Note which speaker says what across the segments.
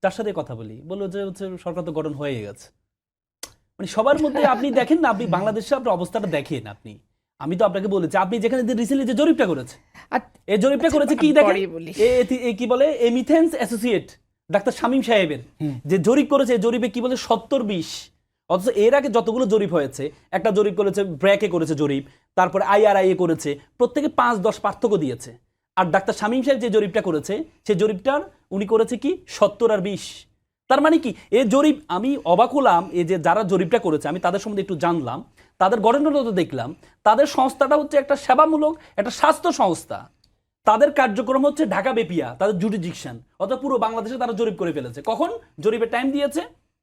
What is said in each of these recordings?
Speaker 1: তার সাথে কথা বলি, বললো যে হচ্ছে সরকার তো গঠন হয়ে গেছে। মানে সবার মধ্যে আপনি দেখেন না, আপনি বাংলাদেশে আপনার অবস্থাটা দেখেন আপনি। আমি তো আপনাকে বলেছি, আপনি যেখানে রিসেন্টলি যে জরিপটা করেছে, এই জরিপটা করেছে কি দেখেন, কি বলে এমিথেন্স অ্যাসোসিয়েট ডাক্তার শামীম সাহেবের যে জরিপ করেছে, জরিপে কি বলে 70-20। অথচ এর আগে যতগুলো জরিপ হয়েছে, একটা জরিপ করেছে ব্র্যাকে করেছে জরিপ, তারপরে IRI করেছে, প্রত্যেকে 5-10 পার্থক্য দিয়েছে। আর ডাক্তার শামীম সাহেব যে জরিপটা করেছে, সেই জরিপটার উনি করেছে কি 70 আর 20। তার মানে কি এই জরিপ, আমি অবাক হলাম, এই যে যারা জরিপটা করেছে আমি তাদের সম্বন্ধে একটু জানলাম, তাদের গঠনটা তো দেখলাম, তাদের সংস্থাটা হচ্ছে একটা সেবামূলক একটা স্বাস্থ্য সংস্থা। তাদের কার্যক্রম হচ্ছে ঢাকা বেপিয়া, তাদের জুডিডিকশন, অর্থাৎ পুরো বাংলাদেশে তারা জরিপ করে ফেলেছে। কখন জরিপের টাইম দিয়েছে?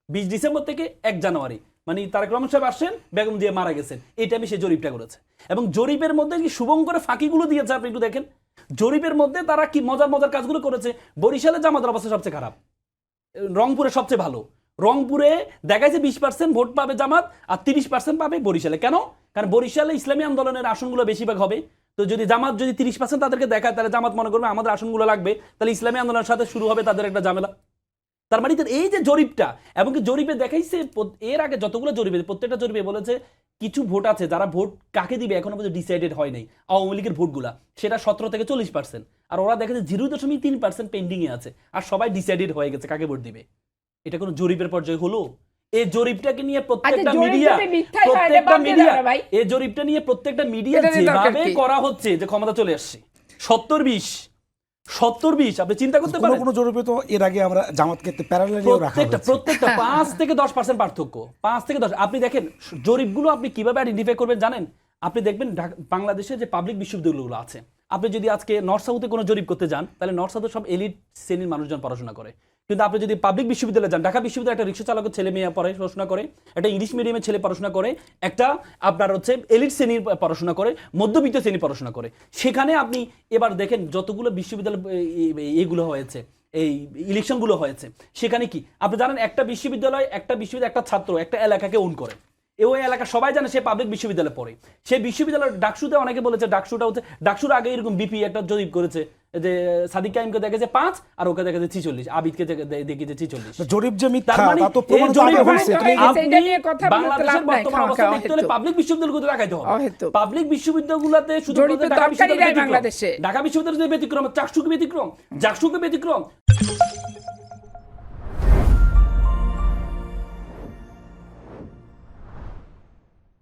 Speaker 1: 20 ডিসেম্বর থেকে 1 জানুয়ারি, মানে তারেক রহমান সাহেব আসছেন, বেগম জিয়া মারা গেছেন, এই টাইমে সে জরিপটা করেছে। এবং জরিপের মধ্যে কি শুভঙ্করে ফাঁকিগুলো দিয়েছে আপনি একটু দেখেন। জরিপের মধ্যে তারা কি মজার মজার কাজগুলো করেছে। বরিশালে জামাতের অবস্থা সবচেয়ে খারাপ, রংপুরে সবচেয়ে ভালো। রংপুরে দেখাইছে 20% ভোট পাবে জামাত আর 30% পাবে বরিশালে। কেন? কারণ বরিশালে ইসলামী আন্দোলনের আসনগুলো বেশিরভাগ হবে। তো যদি জামাত যদি 30% তাদেরকে দেখায়, তাহলে জামাত মনে করবে আমাদের আসনগুলো লাগবে, তাহলে ইসলামী আন্দোলনের সাথে শুরু হবে তাদের একটা ঝামেলা। তার মানে এই যে জরিপটা, এবং জরিপে দেখাইছে এর আগে যতগুলো জরিপে, প্রত্যেকটা জরিপে বলেছে কিছু ভোট আছে যারা ভোট কাকে দিবে এখনো পর্যন্ত ডিসাইডেড হয় নাই। আওয়ামী লীগের ভোটগুলা সেটা 17 থেকে 40%, আর ওরা দেখেছে 0.3% পেন্ডিং এ আছে, আর সবাই ডিসাইডেড হয়ে গেছে কাকে ভোট দিবে। এটা কোনো জরিপের পর্যায়ে হলো? এই জরিপটাকে নিয়ে প্রত্যেকটা মিডিয়া এই জরিপটা নিয়ে প্রত্যেকটা মিডিয়া যেভাবে করা হচ্ছে যে ক্ষমতা চলে আসছে 70-20 আপনি চিন্তা করতে পারেন।
Speaker 2: কোনো জরিপে তো এর আগে আমরা জামাতকে প্যারালালিও রাখা হয়েছে।
Speaker 1: প্রত্যেকটা 5 থেকে 10% পার্থক্য, 5 থেকে 10। আপনি দেখেন জরিপগুলো আপনি কিভাবে আইডেন্টিফাই করবেন জানেন? আপনি দেখবেন বাংলাদেশে যে পাবলিক বিশ্ববিদ্যালয়গুলো আছে, আপনি যদি আজকে নর্থ সাউথে কোনো জরিপ করতে যান, তাহলে নর্থ সাউথে সব এলিট শ্রেণীর মানুষজন পড়াশোনা করে। কিন্তু আপনি যদি পাবলিক বিশ্ববিদ্যালয়ে যান, ঢাকা বিশ্ববিদ্যালয়ে একটা রিক্সা চালকের ছেলে মেয়ে পড়াশোনা করে, একটা ইংলিশ মিডিয়ামের ছেলে পড়াশোনা করে, একটা আপনার হচ্ছে এলিট শ্রেণীর পড়াশোনা করে, মধ্যবিত্ত শ্রেণীর পড়াশোনা করে। সেখানে আপনি এবার দেখেন যতগুলো বিশ্ববিদ্যালয় এইগুলো হয়েছে, এই ইলেকশনগুলো হয়েছে, সেখানে কি আপনি জানেন একটা বিশ্ববিদ্যালয় একটা ছাত্র একটা এলাকাকে ওন করে। ওই এলাকা সবাই জানে সে পাবলিক বিশ্ববিদ্যালয়ে পড়ে। সেই বিশ্ববিদ্যালয়ের ডাকসুতে অনেকে বলেছে ডাকসুটা হচ্ছে, ডাকসুর আগে এরকম বিপি একটা জরিপ করেছে যে সাদিক কাইমকে দেখেছে 5 আর ওকে দেখেছে 46, আবিদকে দেখেছে 46।
Speaker 2: জরিপ যে মিথ্যা তা তো প্রমাণিত হয়েছে।
Speaker 1: বাংলাদেশের বর্তমান অবস্থা দেখতে হলে পাবলিক বিশ্ববিদ্যালয়গুলো দেখাইতে হবে। পাবলিক বিশ্ববিদ্যালয়গুলোতে শুধু ঢাকা বিশ্ববিদ্যালয় ব্যতিক্রম, ঢাকা বিশ্ববিদ্যালয়ের ব্যতিক্রম, চাকসুকে ব্যতিক্রম।